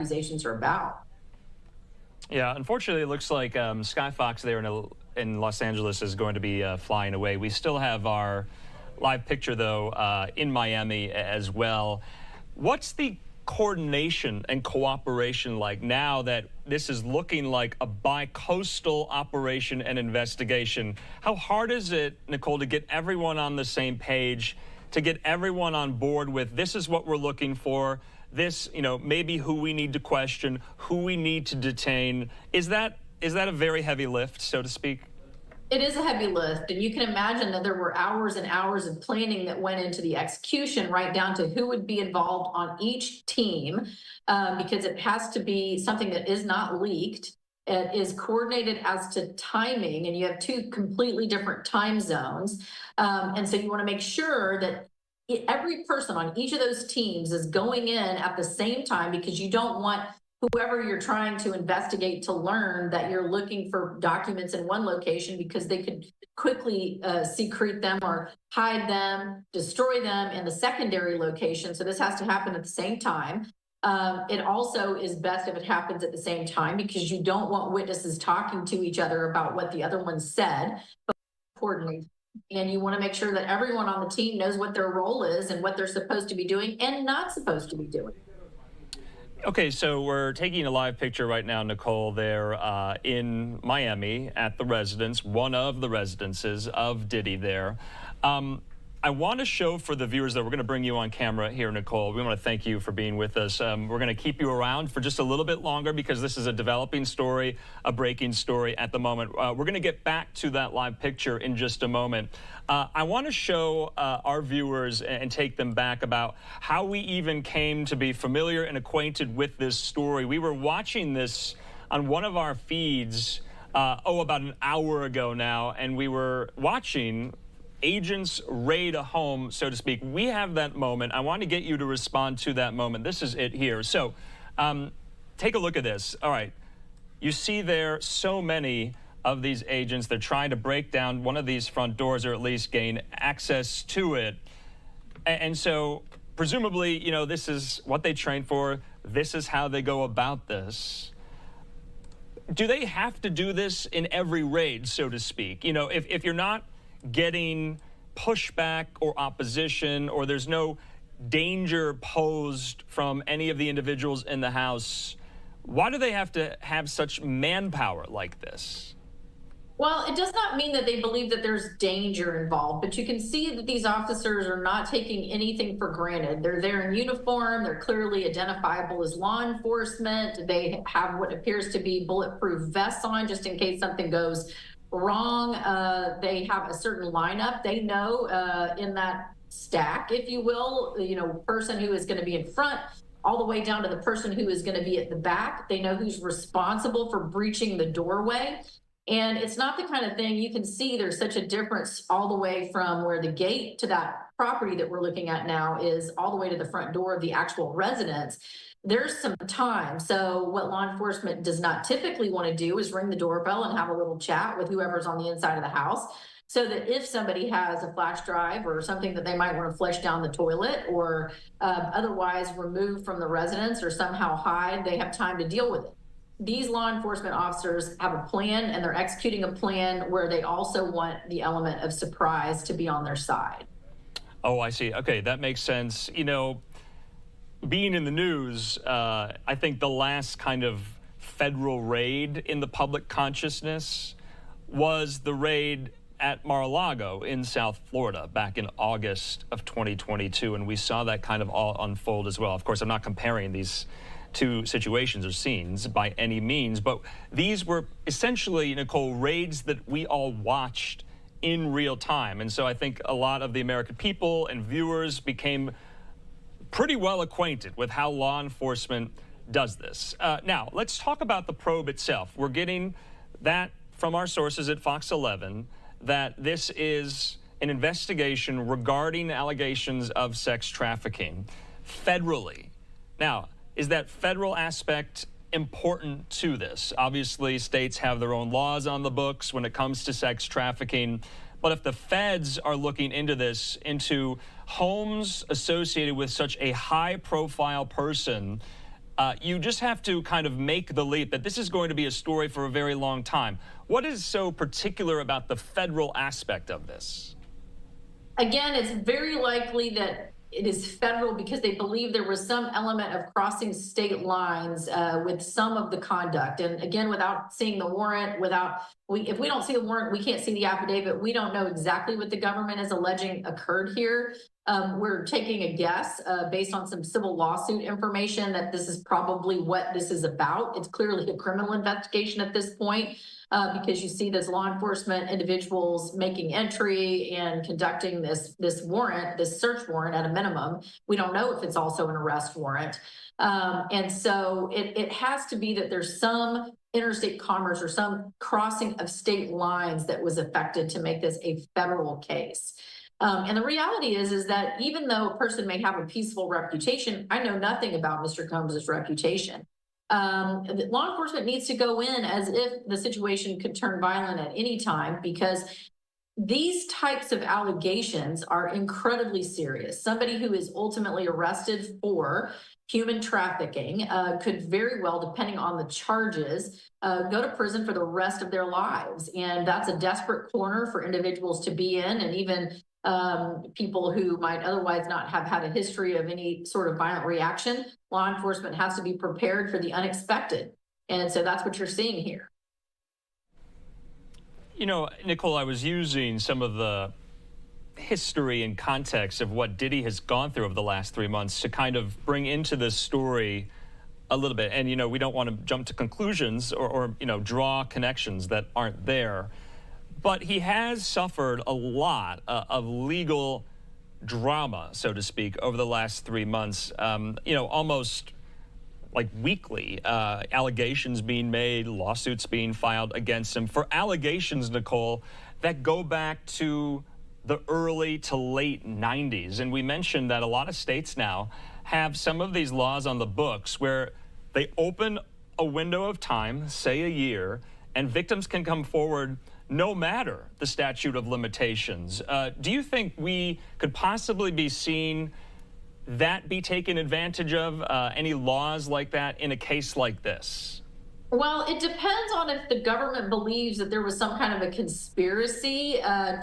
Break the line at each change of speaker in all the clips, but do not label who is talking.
accusations are about.
Yeah, unfortunately, it looks like Sky Fox there in Los Angeles is going to be flying away. We still have our live picture, though, in Miami as well. What's the coordination and cooperation like now that this is looking like a bi-coastal operation and investigation? How hard is it, Nicole, to get everyone on the same page, to get everyone on board with this is what we're looking for, this, maybe who we need to question, who we need to detain? Is that a very heavy lift, so to speak?
It is a heavy lift, and you can imagine that there were hours and hours of planning that went into the execution, right down to who would be involved on each team, because it has to be something that is not leaked. It is coordinated as to timing, and you have two completely different time zones. And so you want to make sure that every person on each of those teams is going in at the same time, because you don't want whoever you're trying to investigate to learn that you're looking for documents in one location, because they could quickly secrete them or hide them, destroy them in the secondary location. So this has to happen at the same time. It also is best if it happens at the same time, because you don't want witnesses talking to each other about what the other one said, but coordinate. And you want to make sure that everyone on the team knows what their role is and what they're supposed to be doing and not supposed to be doing.
Okay, so we're taking a live picture right now, Nicole, there in Miami at the residence, one of the residences of Diddy there. I want to show for the viewers that we're going to bring you on camera here, Nicole. We want to thank you for being with us. We're going to keep you around for just a little bit longer because this is a developing story, a breaking story at the moment. We're going to get back to that live picture in just a moment. I want to show our viewers and take them back about how we even came to be familiar and acquainted with this story. We were watching this on one of our feeds, about an hour ago now, and we were watching agents raid a home, so to speak. We have that moment. I want to get you to respond to that moment. This is it here. So take a look at this. All right. You see there so many of these agents. They're trying to break down one of these front doors or at least gain access to it. And so presumably, this is what they train for. This is how they go about this. Do they have to do this in every raid, so to speak? If you're not getting pushback or opposition, or there's no danger posed from any of the individuals in the house, why do they have to have such manpower like this?
Well, it does not mean that they believe that there's danger involved, but you can see that these officers are not taking anything for granted. They're there in uniform. They're clearly identifiable as law enforcement. They have what appears to be bulletproof vests on just in case something goes wrong. They have a certain lineup. They know in that stack, if you will, person who is going to be in front all the way down to the person who is going to be at the back. They know who's responsible for breaching the doorway. And it's not the kind of thing you can see. There's such a difference all the way from where the gate to that property that we're looking at now is all the way to the front door of the actual residence. There's some time. So what law enforcement does not typically want to do is ring the doorbell and have a little chat with whoever's on the inside of the house, so that if somebody has a flash drive or something that they might want to flush down the toilet or otherwise remove from the residence or somehow hide, they have time to deal with it. These law enforcement officers have a plan, and they're executing a plan where they also want the element of surprise to be on their side.
Oh, I see. Okay, that makes sense. Being in the news, I think the last kind of federal raid in the public consciousness was the raid at Mar-a-Lago in South Florida back in August of 2022, and we saw that kind of all unfold as well. Of course, I'm not comparing these two situations or scenes by any means, but these were essentially, Nicole, raids that we all watched in real time. And so I think a lot of the American people and viewers became pretty well acquainted with how law enforcement does this. Now, let's talk about the probe itself. We're getting that from our sources at Fox 11, that this is an investigation regarding allegations of sex trafficking federally. Now, is that federal aspect important to this? Obviously, states have their own laws on the books when it comes to sex trafficking. But if the feds are looking into this, into homes associated with such a high-profile person, you just have to kind of make the leap that this is going to be a story for a very long time. What is so particular about the federal aspect of this?
Again, it's very likely that it is federal because they believe there was some element of crossing state lines with some of the conduct. And again, without seeing the warrant, if we don't see the warrant, we can't see the affidavit. We don't know exactly what the government is alleging occurred here. We're taking a guess based on some civil lawsuit information that this is probably what this is about. It's clearly a criminal investigation at this point. Because you see this law enforcement individuals making entry and conducting this search warrant at a minimum. We don't know if it's also an arrest warrant. And so it has to be that there's some interstate commerce or some crossing of state lines that was affected to make this a federal case. And the reality is that even though a person may have a peaceful reputation, I know nothing about Mr. Combs' reputation. Law enforcement needs to go in as if the situation could turn violent at any time, because these types of allegations are incredibly serious. Somebody who is ultimately arrested for human trafficking could very well, depending on the charges, go to prison for the rest of their lives. And that's a desperate corner for individuals to be in, and even people who might otherwise not have had a history of any sort of violent reaction. Law enforcement has to be prepared for the unexpected. And so that's what you're seeing here.
You know, Nicole, I was using some of the history and context of what Diddy has gone through over the last 3 months to kind of bring into this story a little bit. And, you know, we don't want to jump to conclusions or you know, draw connections that aren't there. But he has suffered a lot of legal drama, so to speak, over the last 3 months. You know, almost like weekly, allegations being made, lawsuits being filed against him for allegations, Nicole, that go back to the early to late 90s. And we mentioned that a lot of states now have some of these laws on the books where they open a window of time, say a year, and victims can come forward no matter the statute of limitations. Do you think we could possibly be seeing that be taken advantage of, any laws like that in a case like this?
Well, it depends on if the government believes that there was some kind of a conspiracy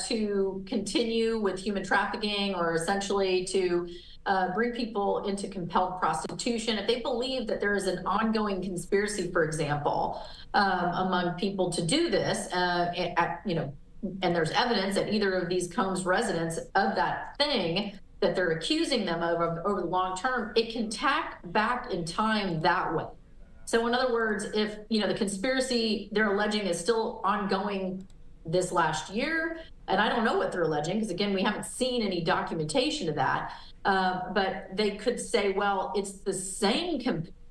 to continue with human trafficking, or essentially to bring people into compelled prostitution. If they believe that there is an ongoing conspiracy, for example, among people to do this, you know, and there's evidence at either of these Combs residents of that thing that they're accusing them of over the long term, it can tack back in time that way. So in other words, if, you know, the conspiracy they're alleging is still ongoing this last year, and I don't know what they're alleging, because again, we haven't seen any documentation of that, but they could say, well, it's the same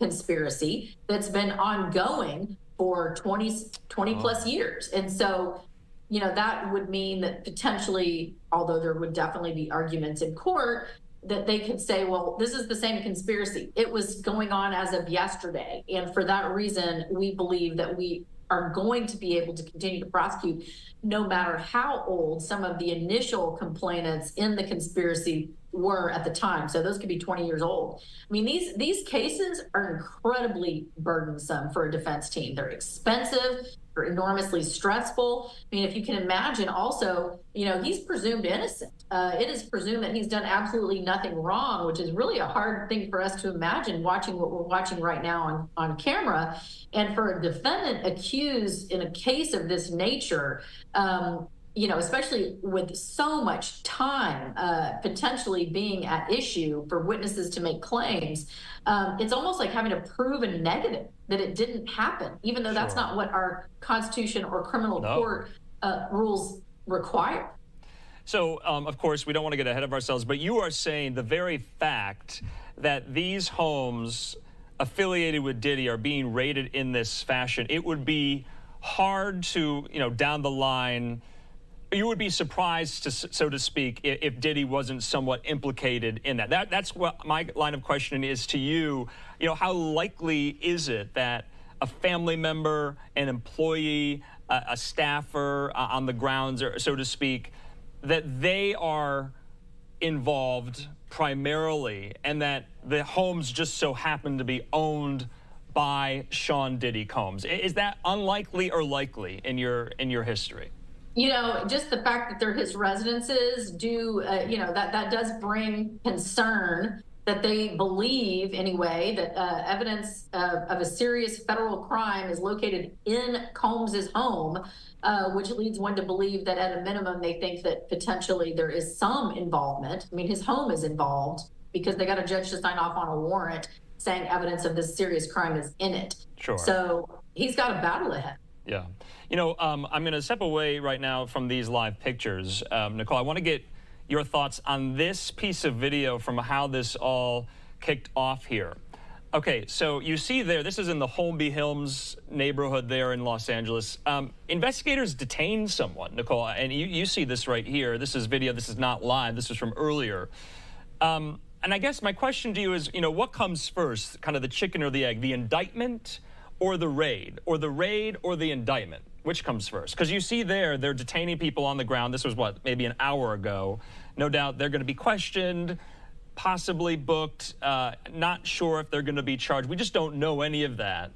conspiracy that's been ongoing for 20 plus years. And so, you know, that would mean that potentially, although there would definitely be arguments in court, that they could say, well, this is the same conspiracy. It was going on as of yesterday. And for that reason, we believe that we are going to be able to continue to prosecute no matter how old some of the initial complainants in the conspiracy were at the time. So those could be 20 years old. I mean, these cases are incredibly burdensome for a defense team. They're expensive, they're enormously stressful. I mean, if you can imagine also, you know, he's presumed innocent. It is presumed that he's done absolutely nothing wrong, which is really a hard thing for us to imagine watching what we're watching right now on camera. And for a defendant accused in a case of this nature, you know, especially with so much time potentially being at issue for witnesses to make claims, it's almost like having to prove a negative that it didn't happen, even though that's not what our Constitution or criminal court rules require.
So, of course, we don't want to get ahead of ourselves, but you are saying the very fact that these homes affiliated with Diddy are being raided in this fashion, it would be hard to, you know, down the line, you would be surprised, so to speak, if Diddy wasn't somewhat implicated in that. That's what my line of questioning is to you. You know, how likely is it that a family member, an employee, a staffer on the grounds, or so to speak, that they are involved primarily, and that the homes just so happen to be owned by Sean Diddy Combs. Is that unlikely or likely in your history?
You know, just the fact that they're his residences that does bring concern that they believe, anyway, that evidence of a serious federal crime is located in Combs's home, which leads one to believe that at a minimum they think that potentially there is some involvement. I mean, his home is involved because they got a judge to sign off on a warrant saying evidence of this serious crime is in it.
Sure.
So he's got a battle ahead.
Yeah. You know, I'm going to step away right now from these live pictures. Nicole, I want to get your thoughts on this piece of video from how this all kicked off here. Okay, so you see there, this is in the Holmby Hills neighborhood there in Los Angeles. Investigators detained someone, Nicole, and you see this right here. This is video, this is not live, this is from earlier. And I guess my question to you is, what comes first, kind of the chicken or the egg, the indictment or the raid, or the raid or the indictment? Which comes first? Because you see there, they're detaining people on the ground. This was, maybe an hour ago. No doubt they're going to be questioned, possibly booked, not sure if they're going to be charged. We just don't know any of that.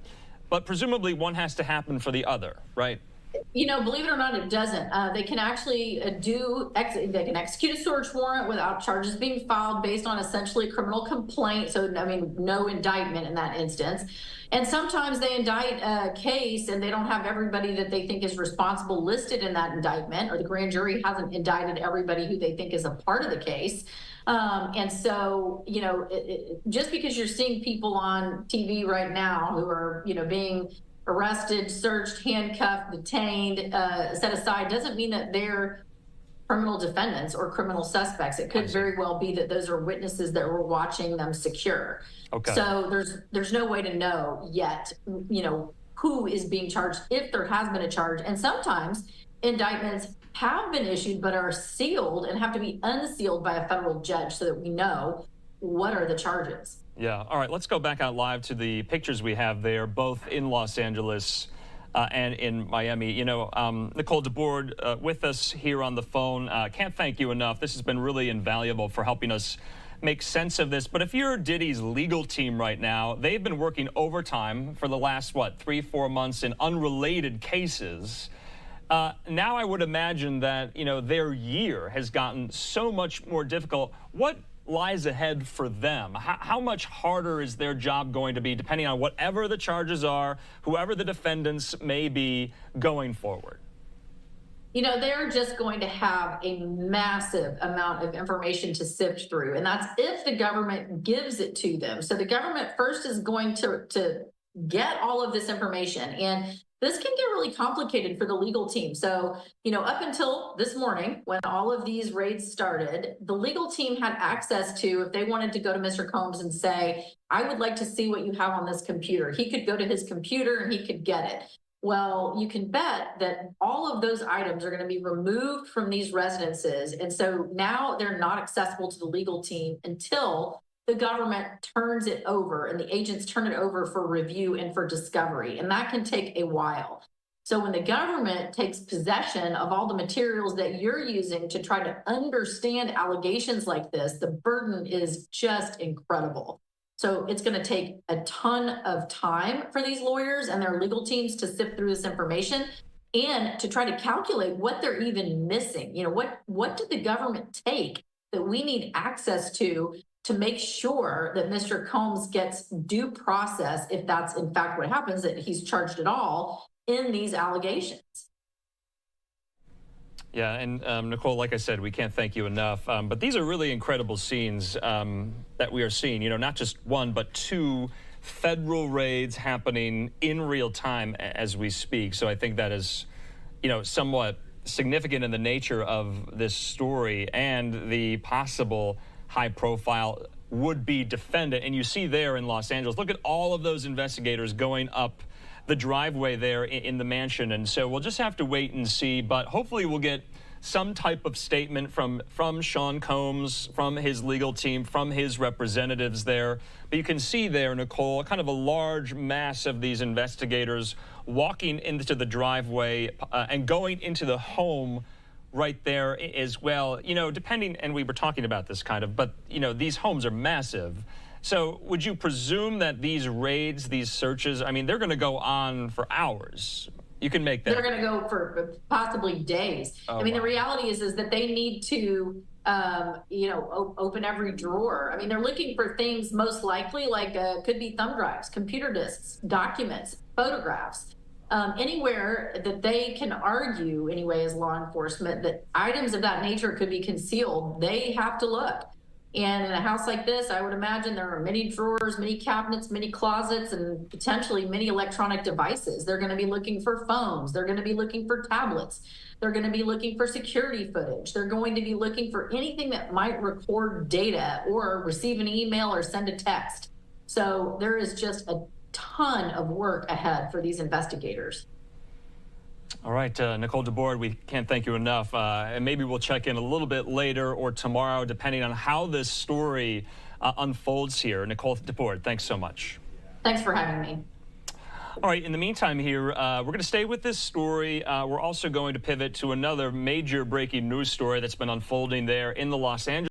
But presumably one has to happen for the other, right?
Believe it or not, it doesn't. They can actually they can execute a search warrant without charges being filed based on essentially a criminal complaint. So, I mean, no indictment in that instance. And sometimes they indict a case and they don't have everybody that they think is responsible listed in that indictment, or the grand jury hasn't indicted everybody who they think is a part of the case. And so, just because you're seeing people on TV right now who are, being arrested, searched, handcuffed, detained, set aside, doesn't mean that they're criminal defendants or criminal suspects. It could very well be that those are witnesses that were watching them secure.
Okay.
So there's no way to know yet, who is being charged, if there has been a charge. And sometimes indictments have been issued but are sealed and have to be unsealed by a federal judge so that we know what are the charges.
Yeah. All right. Let's go back out live to the pictures we have there, both in Los Angeles and in Miami. Nicole DeBoard with us here on the phone. Can't thank you enough. This has been really invaluable for helping us make sense of this. But if you're Diddy's legal team right now, they've been working overtime for the last, 3-4 months in unrelated cases. Now I would imagine that, their year has gotten so much more difficult. What lies ahead for them? How much harder is their job going to be, depending on whatever the charges are, whoever the defendants may be going forward?
They're just going to have a massive amount of information to sift through, and that's if the government gives it to them. So the government first is going to get all of this information, and this can get really complicated for the legal team. So, up until this morning, when all of these raids started, the legal team had access to, if they wanted to go to Mr. Combs and say, I would like to see what you have on this computer. He could go to his computer and he could get it. Well, you can bet that all of those items are going to be removed from these residences. And so now they're not accessible to the legal team until the government turns it over and the agents turn it over for review and for discovery. And that can take a while. So when the government takes possession of all the materials that you're using to try to understand allegations like this, the burden is just incredible. So it's going to take a ton of time for these lawyers and their legal teams to sift through this information and to try to calculate what they're even missing. What did the government take that we need access to make sure that Mr. Combs gets due process, if that's in fact what happens, that he's charged at all in these allegations.
Yeah, and Nicole, like I said, we can't thank you enough. But these are really incredible scenes that we are seeing, not just one, but two federal raids happening in real time as we speak. So I think that is, somewhat significant in the nature of this story and the possible high-profile would-be defendant. And you see there in Los Angeles, look at all of those investigators going up the driveway there in the mansion. And so we'll just have to wait and see, but hopefully we'll get some type of statement from Sean Combs, from his legal team, from his representatives there. But you can see there, Nicole, kind of a large mass of these investigators walking into the driveway and going into the home right there as well. You know, depending, and we were talking about this kind of, but, you know, these homes are massive. So would you presume that these raids, these searches, I mean, they're going to go on for hours? You can make that.
They're going to go for possibly days.
Oh,
I mean,
wow.
the reality is that they need to, open every drawer. I mean, they're looking for things most likely like could be thumb drives, computer disks, documents, photographs. Anywhere that they can argue, anyway, as law enforcement, that items of that nature could be concealed, they have to look. And in a house like this, I would imagine there are many drawers, many cabinets, many closets, and potentially many electronic devices. They're going to be looking for phones. They're going to be looking for tablets. They're going to be looking for security footage. They're going to be looking for anything that might record data or receive an email or send a text. So there is just a ton of work ahead for these investigators.
All right, Nicole DeBord, we can't thank you enough. And maybe we'll check in a little bit later or tomorrow, depending on how this story unfolds here. Nicole DeBord, thanks so much.
Thanks for having me.
All right, in the meantime here, we're going to stay with this story. We're also going to pivot to another major breaking news story that's been unfolding there in the Los Angeles